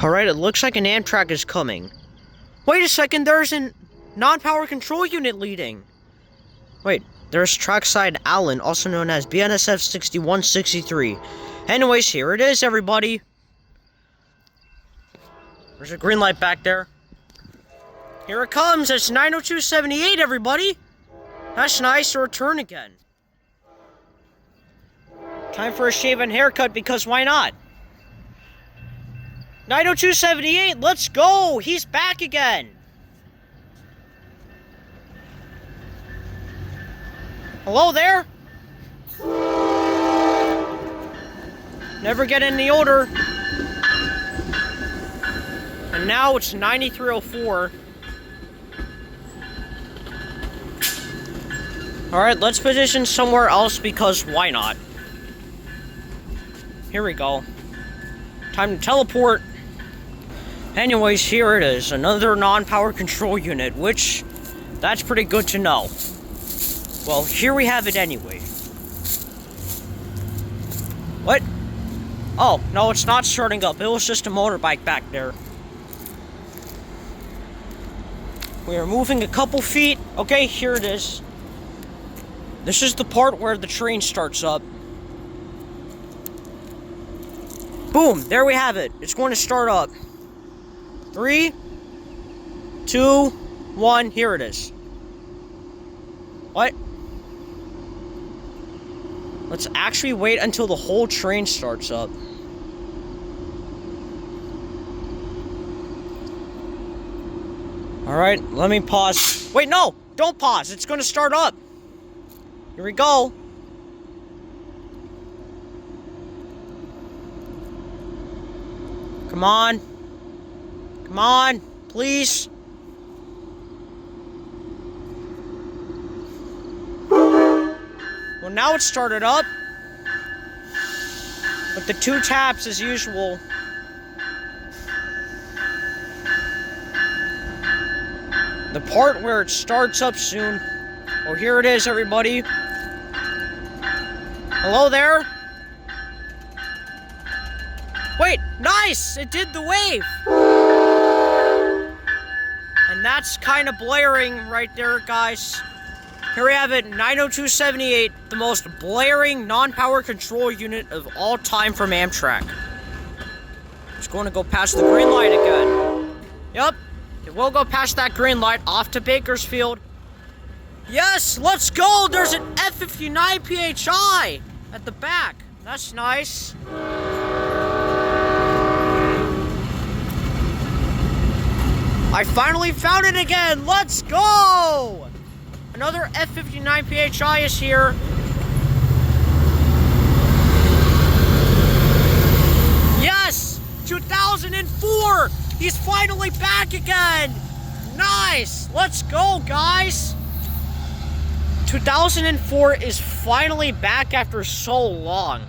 Alright, it looks like an Amtrak is coming. Wait a second, there's a non-power control unit leading. Wait, there's Trackside Allen, also known as BNSF 6163. Anyways, here it is, everybody. There's a green light back there. Here it comes, it's 90278, everybody. That's nice, to return again. Time for a shave and haircut, because why not? 90278, let's go! He's back again! Hello there? Never get any older. And now it's 9304. Alright, let's position somewhere else because why not? Here we go. Time to teleport. Anyways, here it is. Another non-power control unit, which, that's pretty good to know. Well, here we have it anyway. What? Oh, no, it's not starting up. It was just a motorbike back there. We are moving a couple feet. Okay, here it is. This is the part where the train starts up. Boom, there we have it. It's going to start up. 3, 2, 1, here it is. What? Let's actually wait until the whole train starts up. Alright, let me pause. Wait, no! Don't pause! It's gonna start up! Here we go! Come on! Come on! Please! Well, now it's started up. With the 2 taps as usual. The part where it starts up soon. Well, here it is, everybody. Hello there? Wait, nice! It did the wave! And that's kind of blaring right there, guys. Here we have it, 90278, the most blaring non-power control unit of all time from Amtrak. It's going to go past the green light again. Yep, it will go past that green light off to Bakersfield. Yes, let's go! There's an F59 PHI at the back. That's nice. I finally found it again! Let's go! Another F59 PHI is here. Yes! 2004! He's finally back again! Nice! Let's go, guys! 2004 is finally back after so long.